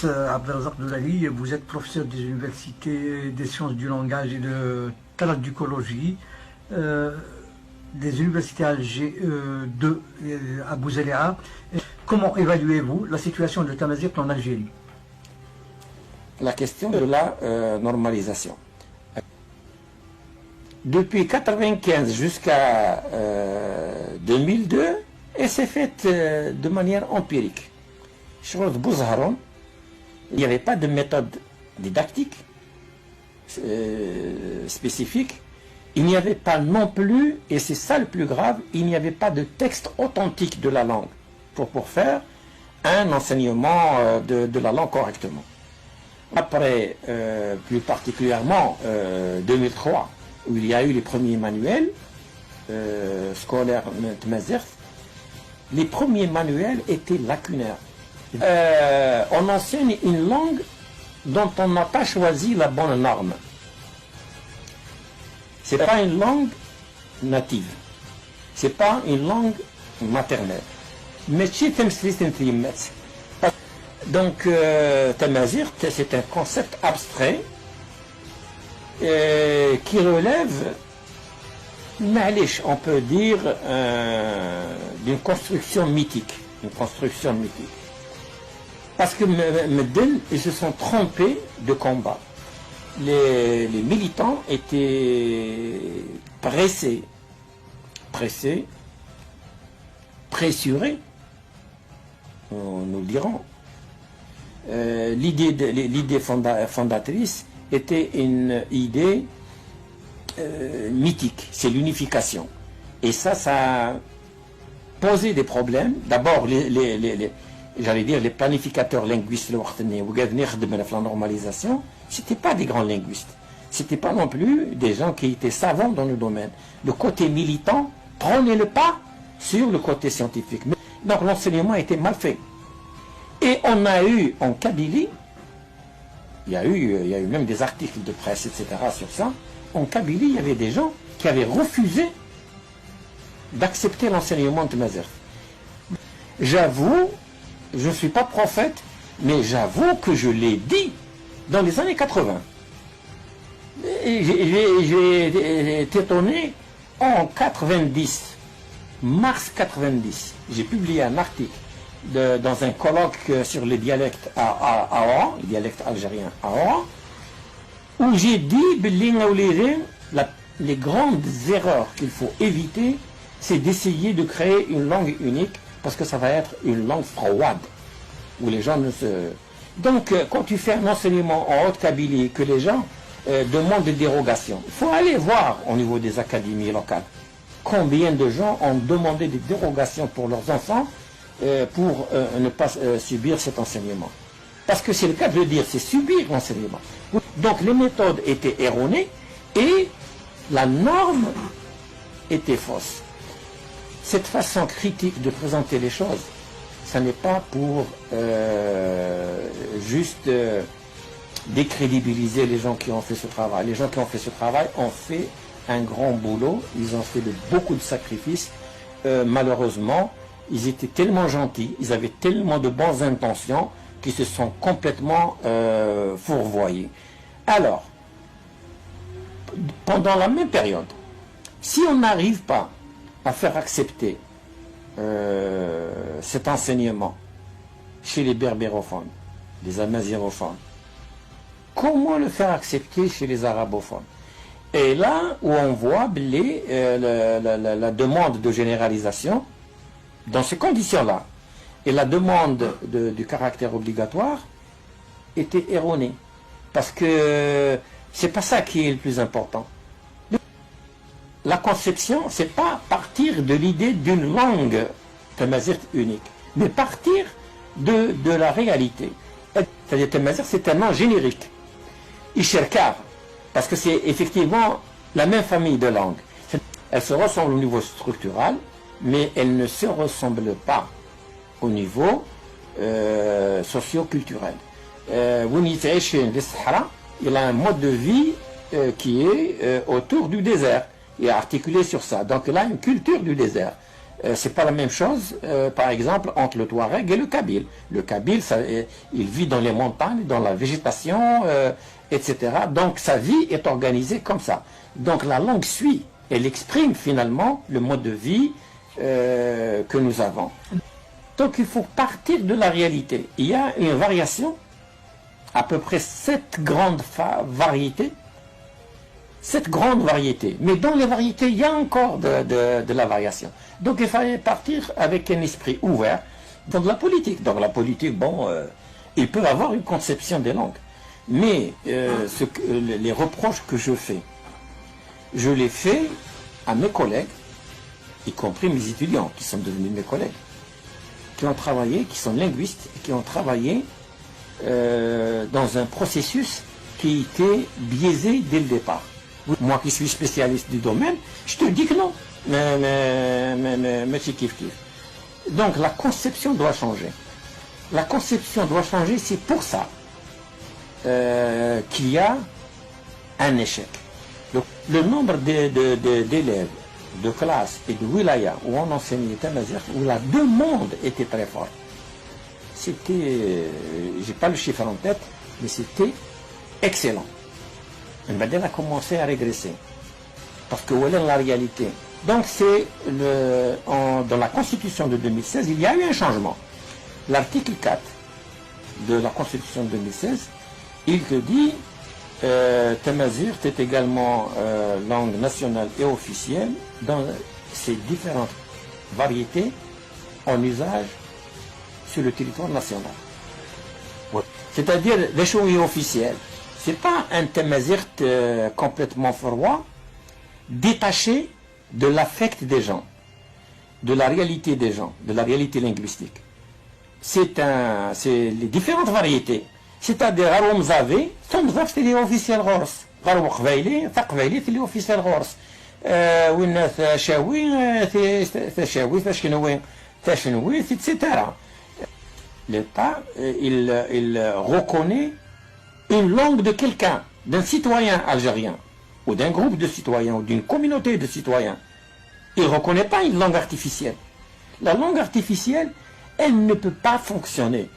Abdelrazak Doulali, vous êtes professeur des universités des sciences du langage et de traducologie des universités Alger 2 à Bouzaléa. Comment évaluez-vous la situation de Tamazight en Algérie? La question de la normalisation. Depuis 1995 jusqu'à 2002, elle s'est faite de manière empirique. Il n'y avait pas de méthode didactique spécifique. Il n'y avait pas non plus, et c'est ça le plus grave, il n'y avait pas de texte authentique de la langue pour faire un enseignement de la langue correctement. Après, plus particulièrement 2003, où il y a eu les premiers manuels scolaires Tamazight, les premiers manuels étaient lacunaires. On enseigne une langue dont on n'a pas choisi la bonne norme. Ce n'est pas une langue native. Ce n'est pas une langue maternelle. Mais donc, Tamazight, c'est un concept abstrait qui relève, on peut dire, d'une construction mythique. Une construction mythique. Parce que Medden, ils se sont trompés de combat. Les militants étaient pressés, pressurés, nous le dirons. L'idée fondatrice était une idée mythique, c'est l'unification. Et ça a posé des problèmes. D'abord, j'allais dire, les planificateurs linguistes, la normalisation, ce n'étaient pas des grands linguistes. Ce n'étaient pas non plus des gens qui étaient savants dans le domaine. Le côté militant prenait le pas sur le côté scientifique. Donc l'enseignement était mal fait. Et on a eu en Kabylie, il y a eu même des articles de presse, etc. sur ça. En Kabylie, il y avait des gens qui avaient refusé d'accepter l'enseignement de Tamazight. J'avoue, je ne suis pas prophète, mais j'avoue que je l'ai dit dans les années 80. J'ai été étonné en 90, mars 90. J'ai publié un article dans un colloque sur les dialectes à Oran, les dialectes algériens à Oran, où j'ai dit les grandes erreurs qu'il faut éviter, c'est d'essayer de créer une langue unique, parce que ça va être une langue froide, où les gens ne se... Donc, quand tu fais un enseignement en Haute-Kabylie, que les gens demandent des dérogations, il faut aller voir au niveau des académies locales combien de gens ont demandé des dérogations pour leurs enfants pour ne pas subir cet enseignement. Parce que c'est le cas de le dire, c'est subir l'enseignement. Donc, les méthodes étaient erronées et la norme était fausse. Cette façon critique de présenter les choses, ça n'est pas pour juste décrédibiliser les gens qui ont fait ce travail. Les gens qui ont fait ce travail ont fait un grand boulot, ils ont fait beaucoup de sacrifices. Malheureusement, ils étaient tellement gentils, ils avaient tellement de bonnes intentions qu'ils se sont complètement fourvoyés. Alors, pendant la même période, si on n'arrive pas à faire accepter cet enseignement chez les berbérophones, les amazigophones, comment le faire accepter chez les arabophones? Et là où on voit la demande de généralisation, dans ces conditions-là, et la demande du caractère obligatoire était erronée. Parce que c'est pas ça qui est le plus important. La conception, c'est pas partir de l'idée d'une langue Tamazight unique, mais partir de la réalité. C'est-à-dire Tamazight, c'est un nom générique. Isherkar, parce que c'est effectivement la même famille de langues. Elles se ressemblent au niveau structural, mais elles ne se ressemblent pas au niveau socio-culturel. Il a un mode de vie qui est autour du désert et articulé sur ça. Donc il a une culture du désert. C'est pas la même chose, par exemple, entre le Touareg et le Kabyle. Le Kabyle, il vit dans les montagnes, dans la végétation, etc. Donc sa vie est organisée comme ça. Donc la langue suit, elle exprime finalement le mode de vie que nous avons. Donc il faut partir de la réalité. Il y a une variation, à peu près 7 grandes variétés. 7 grandes variétés. Mais dans les variétés, il y a encore de la variation. Donc il fallait partir avec un esprit ouvert dans de la politique. Dans la politique, bon, il peut avoir une conception des langues. Mais les reproches que je fais, je les fais à mes collègues, y compris mes étudiants qui sont devenus mes collègues, qui ont travaillé, qui sont linguistes, et qui ont travaillé dans un processus qui était biaisé dès le départ. Moi qui suis spécialiste du domaine, je te dis que non. Mais c'est kiff kiff. Donc la conception doit changer. La conception doit changer, c'est pour ça qu'il y a un échec. Donc, le nombre d'élèves, de classes et de wilayas où on enseignait Tamazight, où la demande était très forte, c'était, j'ai pas le chiffre en tête, mais c'était excellent. Le Badel a commencé à régresser. Parce que voilà la réalité. Donc c'est dans la Constitution de 2016, il y a eu un changement. L'article 4 de la Constitution de 2016, il te dit Tamazight est également langue nationale et officielle dans ses différentes variétés en usage sur le territoire national. C'est-à-dire les choses officielles. Ce n'est pas un Tamazight complètement froid, détaché de l'affect des gens, de la réalité des gens, de la réalité linguistique. C'est les différentes variétés. C'est-à-dire, Haroum Zavé, c'est les officiels Rors. Haroum Khvaili, Taqvaili, c'est les officiels Rors. Ouin Tachawi, c'est Tachawi, Tachenoui, etc. L'État, il reconnaît une langue de quelqu'un, d'un citoyen algérien, ou d'un groupe de citoyens, ou d'une communauté de citoyens. Il ne reconnaît pas une langue artificielle. La langue artificielle, elle ne peut pas fonctionner.